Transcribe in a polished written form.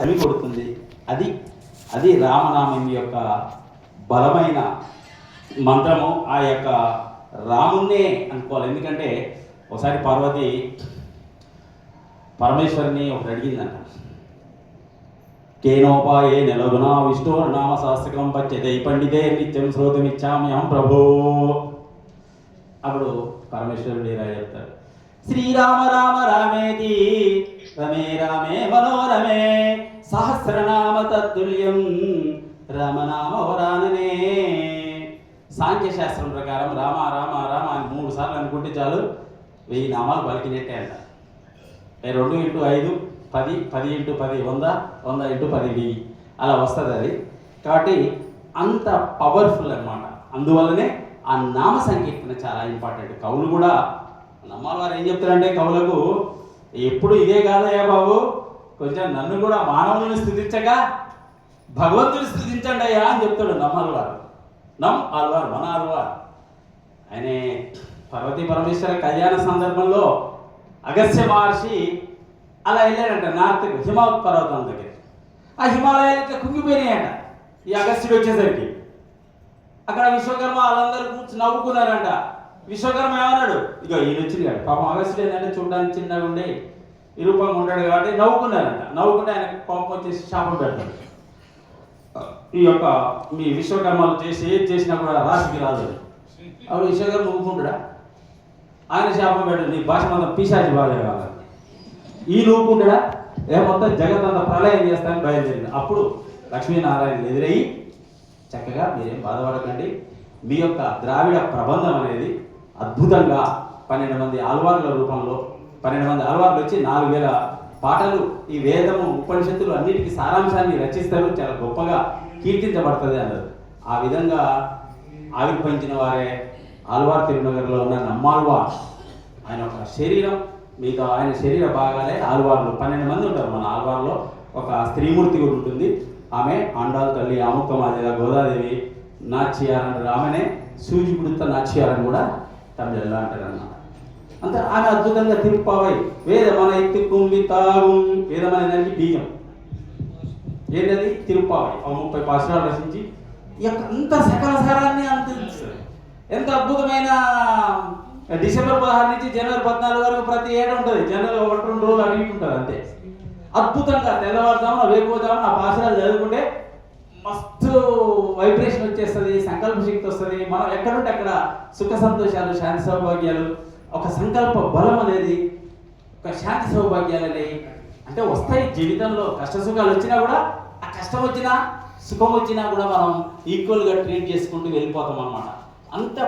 అవి కొడుతుంది. అది అది రామనామం యొక్క బలమైన మంత్రము. ఆ యొక్క రామున్నే అనుకోవాలి. ఎందుకంటే ఒకసారి పార్వతి పరమేశ్వరిని ఒకటి అడిగిందంట. కేనోపాయే నెలగునా విష్ణు నామ శాస్త్రకం పచ్చతే పండితే నిత్యం శ్రోతమిచ్చామ్యం ప్రభో. అప్పుడు పరమేశ్వరుడు ఇలా చెప్తారు, శ్రీరామ రామ రామేతి రమే రామే మనోరమే సహస్రనామ తత్తుల్యం రామనామ వరాననే. సాంఖ్యశాస్త్రం ప్రకారం రామ రామ రామ అని 3 సార్లు అనుకుంటే చాలు 1000 నామాలు పలికినట్టే అంట. 2 × 5 10, 10 × 10 100, 100 × 10 1000 అలా వస్తుంది అది. కాబట్టి అంత పవర్ఫుల్ అన్నమాట. అందువల్లనే ఆ నామ సంకీర్తన చాలా ఇంపార్టెంట్. కవులు కూడా నమ్మాలి వారు ఏం చెప్తారంటే, కవులకు ఎప్పుడు ఇదే కాదయ్యా బాబు, కొంచెం నన్ను కూడా మానవులను స్థుతించగా భగవంతుని స్థుతించండి అయ్యా అని చెప్తాడు నమ్మాలి వారు. నమ్ ఆల్వార్ మన ఆల్వార్. ఆయనే పార్వతీ పరమేశ్వర కళ్యాణ సందర్భంలో అగస్త్య మహర్షి అలా వెళ్ళాడంట నార్త్కు, హిమావత్ పర్వతం దగ్గర. ఆ హిమాలయాలు ఇట్లా కుంగిపోయినాయంట ఈ అగస్త్యుడు వచ్చేసరికి. అక్కడ విశ్వకర్మ వాళ్ళందరూ కూర్చొని నవ్వుకున్నారంట. విశ్వకర్మ ఏమన్నాడు, ఇక ఈయన వచ్చింది కాదు పాపం. అగస్త్యుడు ఏంటంటే చూడడానికి చిన్నగా ఉండి నిరూపంగా ఉంటాడు కాబట్టి నవ్వుకున్నారంట. నవ్వుకుంటే ఆయన కోపం వచ్చేసి శాపం పెడతాడు, ఈ యొక్క మీ విశ్వకర్మలు చేసి ఏది చేసినా కూడా రాశికి రాదు. అప్పుడు విశ్వకర్మ నవ్వుకుంటాడా, ఆయన శాపం పెట్టాడు, నీ భాష మొత్తం పిశాచి బాధ కావాలి. ఈ నవ్వుకుంటాడా, మొత్తం జగత్తంతా ప్రళయం చేస్తానని బయలుదేరింది. అప్పుడు లక్ష్మీనారాయణ ఎదురయ్యి చక్కగా మీరేం బాధపడకండి, మీ యొక్క ద్రావిడ ప్రబంధం అనేది అద్భుతంగా 12 మంది ఆల్వార్ల రూపంలో 12 మంది ఆల్వార్లు వచ్చి 4000 పాటలు ఈ వేదము ఉపనిషత్తులు అన్నిటికీ సారాంశాన్ని రచిస్తారు, చాలా గొప్పగా కీర్తించబడుతుంది అన్నారు. ఆ విధంగా ఆవిర్భవించిన వారే ఆల్వార్ తిరునగర్లో ఉన్న నమ్మాల్వార్. ఆయన ఒక శరీరం, మిగతా ఆయన శరీర భాగాలే ఆల్వార్లు. 12 మంది ఉంటారు మన ఆల్వార్లో. ఒక స్త్రీమూర్తి కూడా ఉంటుంది, ఆమె ఆండాల్ తల్లి ఆముక్తమాదేవి గోదాదేవి నాచ్యార్ అంటారు. ఆమెనే సూజి పుడుత నాచ్యార్ అని కూడా తమిళంలో అంటారు అన్నమాట. అంతే ఆమె అద్భుతంగా తిరుప్పావై వేదమన ఇత్తుకుంవితాగు. వేదమనే దానికి బీజం ఏంటది తిరుప్పావై. 30 పాసురాలు రచించి ఈ యొక్క అంత సకల సారాన్ని అందిస్తుంది. ఎంత అద్భుతమైన డిసెంబర్ 16 నుంచి జనవరి 14 వరకు ప్రతి ఏడు ఉంటుంది. జనవరి 1-2 రోజులు అడిగి ఉంటుంది అంతే. అద్భుతంగా తెల్లవారుజామున వేకువజామున ఆ పాసురాలు చదువుకుంటే మస్తు వైబ్రేషన్ వచ్చేస్తుంది, సంకల్ప శక్తి వస్తుంది. మనం ఎక్కడుంటే అక్కడ సుఖ సంతోషాలు, శాంతి సౌభాగ్యాలు, ఒక సంకల్ప బలం అనేది, ఒక శాంతి సౌభాగ్యాలు అనేవి అంటే వస్తాయి జీవితంలో. కష్ట సుఖాలు వచ్చినా కూడా, ఆ కష్టం వచ్చినా సుఖం వచ్చినా కూడా మనం ఈక్వల్గా ట్రీట్ చేసుకుంటూ వెళ్ళిపోతాం అన్నమాట. అంత